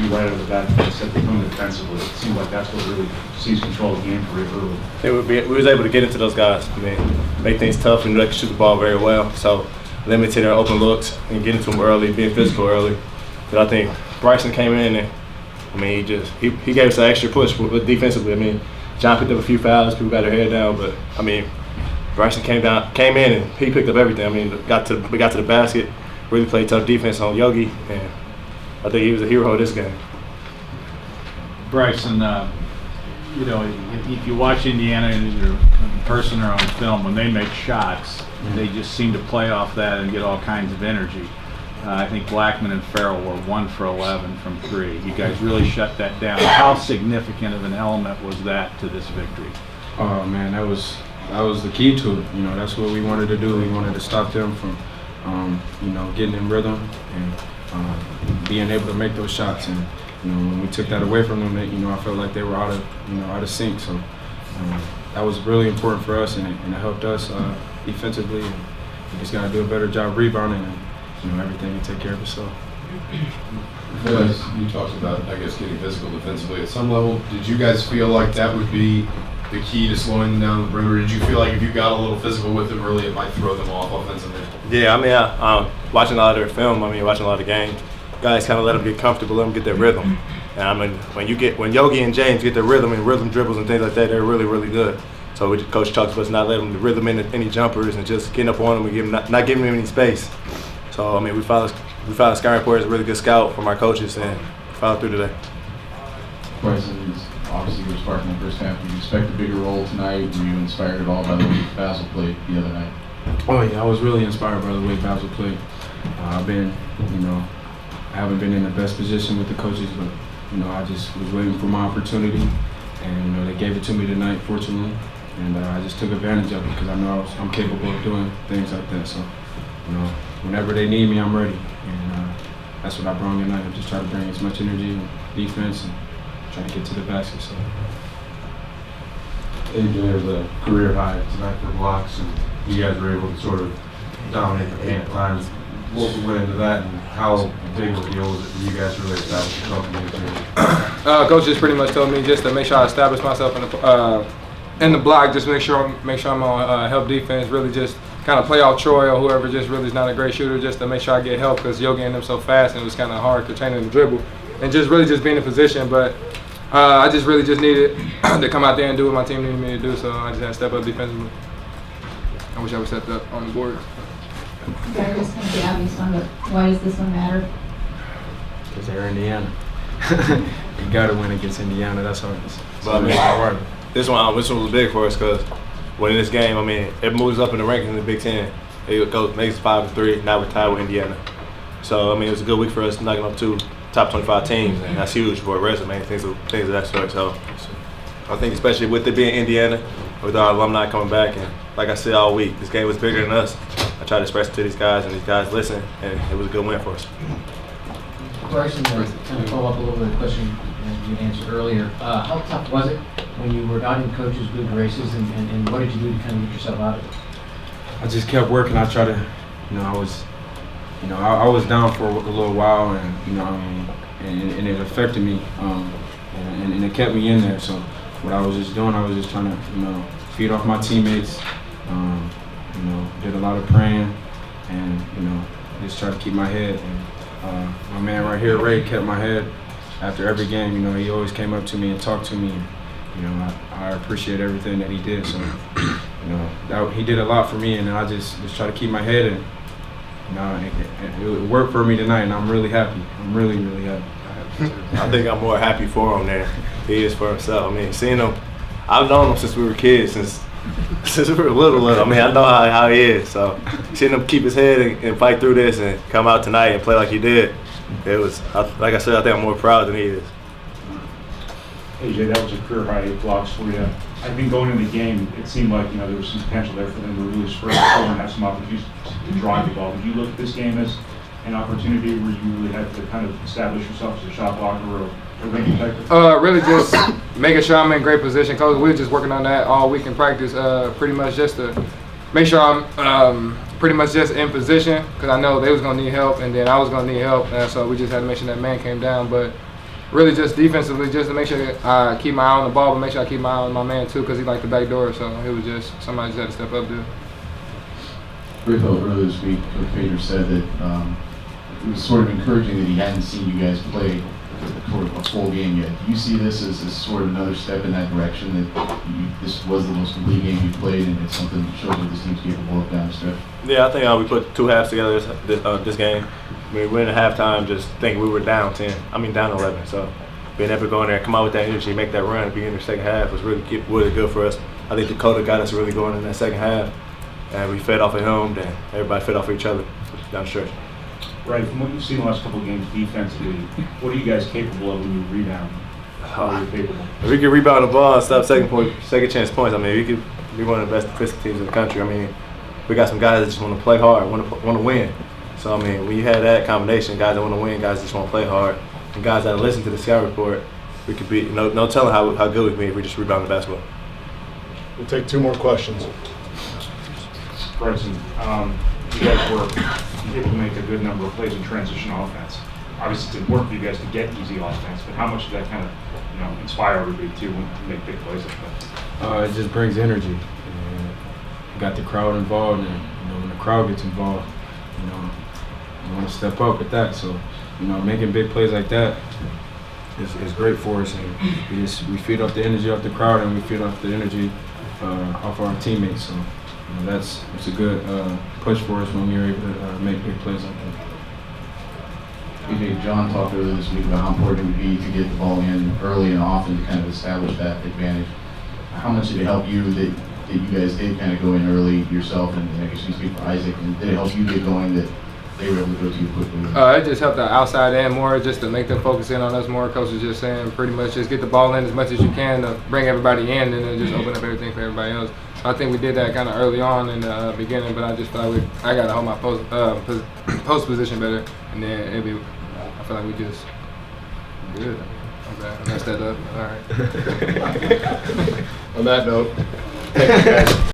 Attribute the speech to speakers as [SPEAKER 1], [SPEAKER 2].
[SPEAKER 1] you right out of the bat and set the tone defensively. It seemed like that's what really seized control of the game for you early.
[SPEAKER 2] We was able to get into those guys. I mean, make things tough and they could shoot the ball very well. So limited their open looks and getting to them early, being physical early. But I think Bryson came in and I mean he gave us an extra push with defensively. I mean, John picked up a few fouls, people got their head down, but I mean Bryson came in and he picked up everything. I mean, we got to the basket, really played tough defense on Yogi, and I think he was a hero of this game.
[SPEAKER 3] Bryson, you know, if you watch Indiana either in person or on film, when they make shots, they just seem to play off that and get all kinds of energy. I think Blackman and Farrell were 1 for 11 from 3. You guys really shut that down. How significant of an element was that to this victory?
[SPEAKER 4] Oh man, that was the key to it. You know, that's what we wanted to do. We wanted to stop them from, you know, getting in rhythm and being able to make those shots. And you know, when we took that away from them, you know, I felt like they were out of sync. So that was really important for us, and it helped us defensively. And we just got to do a better job rebounding, and you know, everything will take care of itself.
[SPEAKER 5] As you talked about, I guess, getting physical defensively at some level. Did you guys feel like that would be the key to slowing them down the perimeter? Did you feel like if you got a little physical with them early, it might throw them off offensively?
[SPEAKER 2] Yeah, I mean, watching a lot of their film, watching a lot of games, guys kind of let them get comfortable, let them get their rhythm. And I mean, when Yogi and James get their rhythm and rhythm dribbles and things like that, they're really, really good. So Coach talks us not letting them rhythm in any jumpers and just getting up on them and not giving them any space. So I mean, we found scouting report as a really good scout from our coaches, and followed through today.
[SPEAKER 6] Bryson, obviously you were sparking the first half. Did you expect a bigger role tonight? Were you inspired at all by the way Basil played the other night?
[SPEAKER 4] Oh yeah, I was really inspired by the way Basil played. I've been, you know, I haven't been in the best position with the coaches, but you know, I just was waiting for my opportunity, and you know, they gave it to me tonight, fortunately, and I just took advantage of it because I know I'm capable of doing things like that. So, you know, whenever they need me, I'm ready, and that's what I brought tonight. I just try to bring as much energy and defense and try to get to the basket. So.
[SPEAKER 7] AJ, there's a career high tonight for blocks, and you guys were able to sort of dominate the paint at times. What went into that, and how big of a deal was it for you guys to really establish yourself in the
[SPEAKER 8] Coach just pretty much told me just to make sure I establish myself in the block, just make sure I'm on help defense, really just kind of play off Troy or whoever just really is not a great shooter, just to make sure I get help because Yogi and them so fast and it was kind of hard to train them to dribble and just really just being in position. But I just really just needed to come out there and do what my team needed me to do, so I just had to step up defensively. I wish I would step up on the board.
[SPEAKER 9] This is the obvious one, but why does this one matter?
[SPEAKER 4] Because they're Indiana. You got to win against Indiana. That's how it's.
[SPEAKER 2] But I mean, this one was big for us because winning this game, I mean, it moves up in the rankings in the Big Ten. It goes makes 5-3. Now we're tied with Indiana. So I mean, it was a good week for us knocking up 2 top 25 teams, and that's huge for a resume, things of that sort. So I think especially with it being Indiana, with our alumni coming back, and like I said all week, this game was bigger than us. I tried to express it to these guys, and these guys listened, and it was a good win for us.
[SPEAKER 10] Bryson, kind of follow up a little bit of the question you answered earlier. How tough was it when you were not in coach's good graces, and what did you do to kind of get yourself out of it?
[SPEAKER 4] I just kept working. I tried to, I was down for a little while, and and it affected me, and it kept me in there. So what I was just doing, I was just trying to, feed off my teammates. Did a lot of praying, and just try to keep my head. And my man right here, Ray, kept my head after every game. He always came up to me and talked to me. And, I appreciate everything that he did. So, he did a lot for me, and I just try to keep my head. And it worked for me tonight, and I'm really happy. I'm really, really happy.
[SPEAKER 2] I think I'm more happy for him than he is for himself. I mean, seeing him, I've known him since we were kids, since we were little. I mean, I know how he is. So seeing him keep his head and fight through this and come out tonight and play like he did, it was, like I said, I think I'm more proud than he is.
[SPEAKER 1] AJ, that was a career high 8 blocks for you. I think going into the game, it seemed like there was some potential there for them to really spur the forward and have some opportunities to drive the ball. Did you look at this game as an opportunity where you really had to kind of establish yourself as a shot blocker or a rim protector?
[SPEAKER 8] Really just making sure I'm in great position. Coach, we were just working on that all week in practice, pretty much just to make sure I'm pretty much just in position because I know they was gonna need help and then I was gonna need help, and so we just had to make sure that man came down. But really just defensively, just to make sure I keep my eye on the ball, but make sure I keep my eye on my man too, because he liked the back door. So it was just somebody just had to step up there.
[SPEAKER 6] Raphael, earlier this week, Coach Pater said that it was sort of encouraging that he hadn't seen you guys play sort of a full game yet. Do you see this as sort of another step in that direction, that this was the most complete game you played, and it's something that shows what this team's capable of down the stretch?
[SPEAKER 2] Yeah, I think we put 2 halves together this game. I mean, we went at halftime just thinking we were down 11. So being able to go in there, come out with that energy, make that run at the beginning of the second half was really good for us. I think Dakota got us really going in that second half, and we fed off of him, then everybody fed off of each other down the stretch.
[SPEAKER 1] Right, from what you've seen the last couple of games defensively, what are you guys capable of when you rebound? How are you capable?
[SPEAKER 2] If we can rebound the ball and stop second chance points, I mean, we could be one of the best defensive teams in the country. I mean, we got some guys that just want to play hard, want to win. So I mean, when you have that combination, guys that want to win, guys that just want to play hard, and guys that listen to the scout report, we could be no telling how good we can be if we just rebound the basketball.
[SPEAKER 11] We'll take 2 more questions.
[SPEAKER 1] Bryson, you guys were able to make a good number of plays in transition offense. Obviously, it's important for you guys to get easy offense, but how much does that kind of, inspire everybody too when you make big plays like that?
[SPEAKER 4] It just brings energy. You got the crowd involved, and when the crowd gets involved, you want to step up with that. So, making big plays like that is great for us, and we feed off the energy off the crowd, and we feed off the energy off our teammates. So, it's a good push for us when we're able to make big plays like that.
[SPEAKER 6] BJ, John talked earlier this week about how important it would be to get the ball in early and often to kind of establish that advantage. How much did it help you that you guys did kind of go in early yourself, and I guess you speak for Isaac, and did it help you get going that they were able to go too quickly?
[SPEAKER 8] It just helped the outside end more, just to make them focus in on us more. Coach was just saying pretty much just get the ball in as much as you can to bring everybody in, and then just open up everything for everybody else. I think we did that kind of early on in the beginning, but I just feel like I got to hold my post position better, and then I feel like we just good. Okay, I messed that up. All right.
[SPEAKER 11] On that note, thank you guys.